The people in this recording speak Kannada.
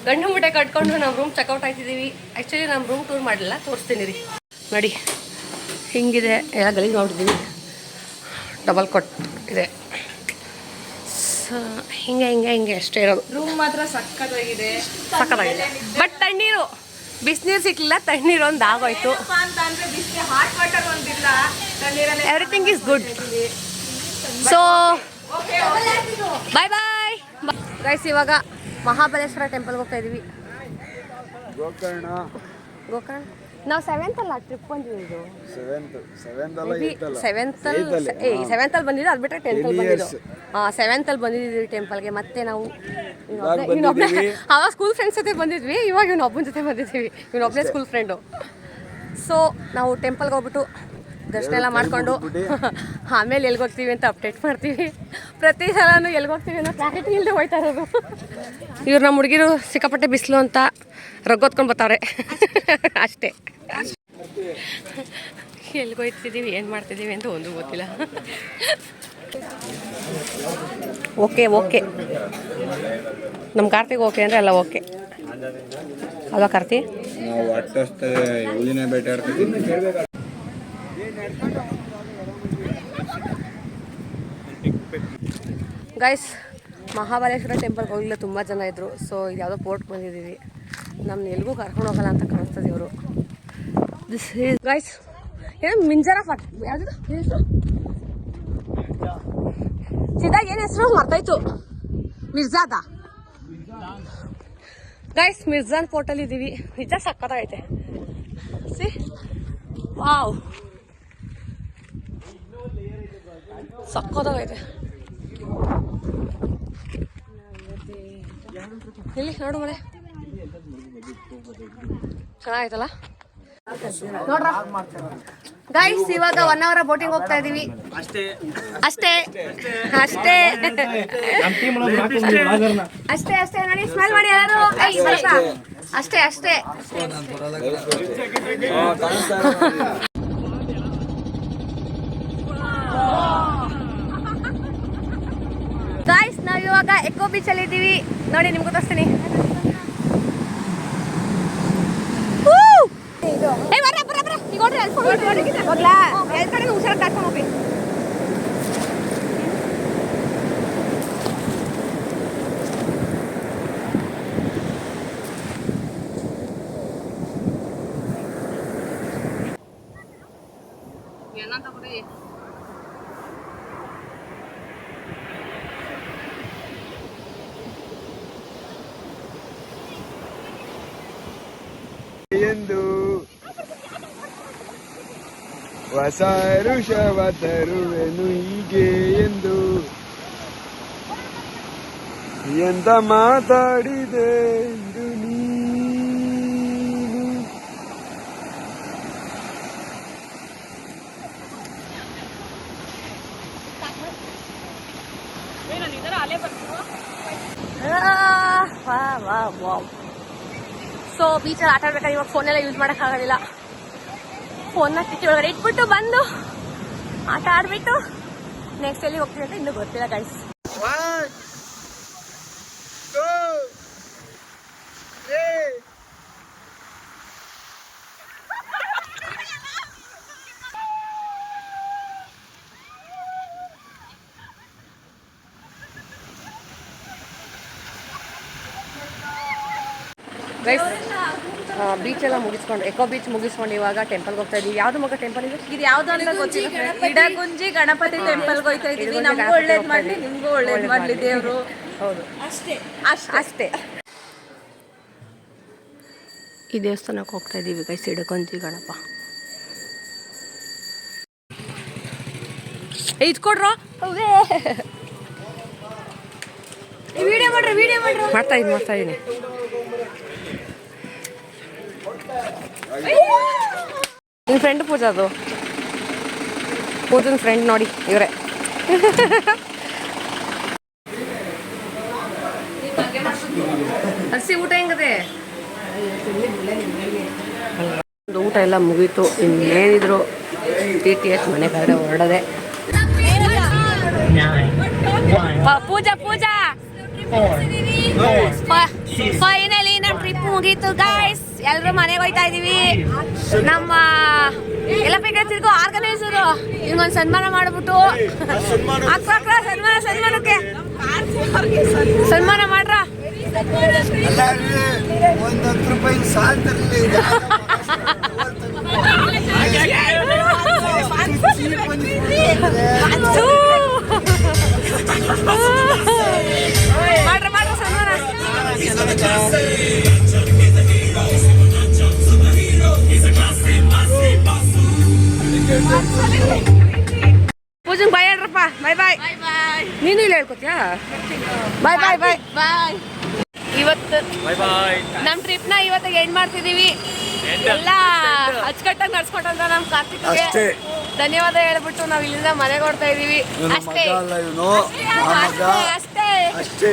ಗಂಡು ಮುಟ್ಟೆ ಕಟ್ಕೊಂಡು ನಾವು ರೂಮ್ ಚೆಕ್ಔಟ್ ಆಗ್ತಿದ್ದೀವಿ. ಆ್ಯಕ್ಚುಲಿ ನಮ್ಮ ರೂಮ್ ಟೂರ್ ಮಾಡಲಿಲ್ಲ, ತೋರಿಸ್ತೀನಿ ರೀ. ನೋಡಿ ಹಿಂಗಿದೆ, ಎಲ್ಲ ಗಲೀಜು ಮಾಡ್ಬಿಟ್ಟಿದ್ದೀವಿ. ಡಬಲ್ ಕೊಟ್ ಇದೆ. ಸೊ ಹಿಂಗೆ ಅಷ್ಟೇ ಇರೋದು. ರೂಮ್ ಮಾತ್ರ ಸಕ್ಕತ್ತಾಗಿದೆ. ಬಟ್ ತಣ್ಣೀರು, ಬಿಸಿನೀರು ಸಿಕ್ಲಿಲ್ಲ, ತಣ್ಣೀರು ಒಂದು ಆಗೋಯ್ತು. Everything is good. So bye bye guys. ಇವಾಗ ಮಹಾಬಲೇಶ್ವರ ಟೆಂಪಲ್ಗೆ ಹೋಗ್ತಾ ಇದೀವಿ. ಗೋಕರ್ಣ ನಾವು 7th ಅಲ್ಲ ಟ್ರಿಪ್ ಬಂದಿದ್ದು. 7th ಅಲ್ಲಿ ಬಂದಿದ್ದು, ಅದು ಬಿಟ್ಟರೆ 10th ಅಲ್ಲಿ ಬಂದಿದ್ದು. 7th ಅಲ್ಲಿ ಬಂದಿದ್ದೀವಿ ಟೆಂಪಲ್ಗೆ. ಮತ್ತೆ ನಾವು ಅವಾಗ ಸ್ಕೂಲ್ ಫ್ರೆಂಡ್ಸ್ ಜೊತೆ ಬಂದಿದ್ವಿ, ಇವಾಗ ಇವನೊಬ್ಬನ ಜೊತೆ ಬಂದಿದ್ದೀವಿ. ಇವನೊಬ್ಬನೇ ಸ್ಕೂಲ್ ಫ್ರೆಂಡು. ಸೊ ನಾವು ಟೆಂಪಲ್ಗೆ ಹೋಗ್ಬಿಟ್ಟು ದರ್ಶನ ಎಲ್ಲ ಮಾಡಿಕೊಂಡು ಆಮೇಲೆ ಎಲ್ಗೋಗ್ತೀವಿ ಅಂತ ಅಪ್ಡೇಟ್ ಮಾಡ್ತೀವಿ. ಪ್ರತಿ ಸಲನೂ ಎಲ್ಗೋಗ್ತೀವಿ ಅನ್ನೋ ಕ್ಲಾರಿಟಿ ಇಲ್ಲದೆ ಹೋಯ್ತಾ ಇರೋದು. ಇವ್ರು ನಮ್ಮ ಹುಡುಗಿರು ಸಿಕ್ಕಾಪಟ್ಟೆ ಬಿಸಿಲು ಅಂತ ರಗ್ಗೊತ್ಕೊಂಡು ಬರ್ತಾವ್ರೆ ಅಷ್ಟೇ. ಎಲ್ಗೋಯ್ತಿದ್ದೀವಿ, ಏನು ಮಾಡ್ತಿದ್ದೀವಿ ಅಂತ ಒಂದು ಗೊತ್ತಿಲ್ಲ. ಓಕೆ ನಮ್ಮ ಕಾರ್ತಿಕ್ ಓಕೆ ಅಂದರೆ ಎಲ್ಲ ಓಕೆ ಅಲ್ವಾ ಕಾರ್ತಿ? ಗೈಸ್, ಮಹಾಬಲೇಶ್ವರ ಟೆಂಪಲ್ಗೆ ಹೋಗಿಲ್ಲ, ತುಂಬ ಜನ ಇದ್ದರು. ಸೊ ಇದು ಯಾವುದೋ ಪೋರ್ಟ್ಗೆ ಬಂದಿದ್ದೀವಿ. ನಮ್ಮನ್ನ ಎಲ್ಗೂ ಕರ್ಕೊಂಡು ಹೋಗಲ್ಲ ಅಂತ ಕಾಣಿಸ್ತದೆ ಇವರು. ದಿಸ್ ಈಸ್ ಗೈಸ್ ಏನು ಮಿಂಜರ ಫಟ್ ಯಾವುದು ಸಿದಾಗ ಏನು ಹೆಸರು ಮರ್ತಾಯ್ತು. ಮಿರ್ಜಾದ ಗೈಸ್, ಮಿರ್ಜಾನ್ ಫೋರ್ಟಲ್ಲಿ ಇದ್ದೀವಿ. ನಿಜ ಸಕ್ಕತ್ತಾಗೈತೆ. C wow, ಸಕ್ಕತ್ತಾಗೈತೆ. ಇಲ್ಲಿ ನೋಡು ಮಳೆ ಚೆನ್ನಾಗೈತಲ್ಲ. ನೋಡ್ರ ಗೈಸ್, ಇವಾಗ 1 hour ಬೋಟಿಂಗ್ ಹೋಗ್ತಾ ಇದೀವಿ. ಅಷ್ಟೇ ನೋಡಿ, ಸ್ಮೆಲ್ ಮಾಡಿ ಯಾರು. ಅಷ್ಟೇ ಗೈಸ್, ನಾವು ಇವಾಗ ಎಕೋ ಬೀಚ್ ಅಲ್ಲಿ ಇದ್ದೀವಿ. ನೋಡಿ ನಿಮ್ಗೆ ತೋರಿಸ್ತೀನಿ. ಹುಷಾರ ಕರ್ಕೊಂಡು ಹೋಗಿ. ಏನಂತ ಬಿಡಿ. ಎಂದು ಹೊಸ ಋಷವ ತರುವೆನು ಹೀಗೆ ಎಂದು ಎಂತ ಮಾತಾಡಿದೆ ಎಂದು ನೀನು. ಸೊ ಬೀಚಲ್ಲಿ ಆಟ ಆಡ್ಬೇಕಾದ್ರೆ ಇವಾಗ ಫೋನೆಲ್ಲ ಯೂಸ್ ಮಾಡೋಕ್ಕಾಗೋದಿಲ್ಲ. ಫೋನ್ನ ಕಿಚನ್ ಒಳಗಡೆ ಇಟ್ಬಿಟ್ಟು ಬಂದು ಆಟ ಆಡ್ಬಿಟ್ಟು ನೆಕ್ಸ್ಟ್ ಎಲ್ಲಿ ಹೋಗ್ತೀವಿ ಅಂತ ಇನ್ನೂ ಗೊತ್ತಿಲ್ಲ ಗೈಸ್. ಗೈಸ್, ಬೀಚೆಲ್ಲ ಮುಗಿಸ್ಕೊಂಡು ಎಕೋ ಬೀಚ್ ಮುಗಿಸ್ಕೊಂಡು ಇವಾಗ ಟೆಂಪಲ್ಗೆ ಹೋಗ್ತಾ ಇದೀವಿ. ಯಾವ್ದು ಮಗ ಟೆಂಪಲ್ ಇದು? ಇದು ಯಾವ್ದು ಅಂತ ಗೊತ್ತಿಲ್ಲ. ಇಡಗುಂಜಿ ಗಣಪತಿ ಟೆಂಪಲ್ಗೆ ಹೋಗ್ತಾ ಇದೀವಿ. ನಮಗೂ ಒಳ್ಳೇದು ಮಾಡಲಿ, ನಿಮಗೂ ಒಳ್ಳೇದು ಮಾಡಲಿ ದೇವರು. ಹೌದು, ಅಷ್ಟೇ. ಈ ದೇವಸ್ಥಾನಕ್ಕೆ ಹೋಗ್ತಾ ಇದೀವಿ ಗೈಸ್, ಇಡಗುಂಜಿ ಗಣಪ. ಇಟ್ಕೊಡ್ರೋ ವಿಡಿಯೋ ಮಾಡ್ತಾ ಇದೀನಿ. ನಿನ್ನ ಫ್ರೆಂಡ್ ಪೂಜಾದು, ಪೂಜನ್ ಫ್ರೆಂಡ್ ನೋಡಿ ಇವರೇ. ಹಸಿ ಊಟ ಹೆಂಗದೆ? ಊಟ ಎಲ್ಲ ಮುಗೀತು. ಇನ್ನೇನಿದ್ರು TTH ಮನೆ ಕಡೆ ಹೊರಡದೆ. ಪೂಜಾ ಫೈನಲಿ ಮುಗೀತು ಗಾಯ್ಸ್, ಎಲ್ರು ಮನೆಗೆ ಹೋಯ್ತಾ ಇದೀವಿ. ನಮ್ಮ ಎಲ್ಲ ಬೇಕಾದ್ರೆ ತಿರ್ಗು ಆರ್ಗನೈಸರು ಹಿಂಗೊಂದು ಸನ್ಮಾನ ಮಾಡ್ಬಿಟ್ಟು ಸನ್ಮಾನಕ್ಕೆ ಸನ್ಮಾನ ಮಾಡ್ರ. ಒಂದು 10 ರೂಪಾಯಿ ಸಾಲ ತರಲಿ. ಮಾಡ್ರ ಸನ್ಮಾನ. ಪೂಜನ್ ಬಾಯ್ ಹೇಳ್ರಪ್ಪ. ಬಾಯ್ ಬಾಯ್. ನೀನು ಇಲ್ಲ ಹೇಳ್ಕೊತೀಯಾ? ಬಾಯ್ ಬಾಯ್ ಬಾಯ್ ಬಾಯ್. ಇವತ್ತು ನಮ್ ಟ್ರಿಪ್ ನ ಇವತ್ತಿಗೆ ಎಂಡ್ ಮಾಡ್ತಿದೀವಿ. ಎಲ್ಲ ಅಚ್ಚುಕಟ್ಟಾಗಿ ನಡ್ಸ್ಕೊಟ್ಟಂತ ನಮ್ ಕಾರ್ತಿಕ್ಗೆ ಧನ್ಯವಾದ ಹೇಳ್ಬಿಟ್ಟು ನಾವ್ ಇಲ್ಲಿಂದ ಮನೆಗೆ ಹೊರಡ್ತಾ ಇದೀವಿ. ಅಷ್ಟೇ.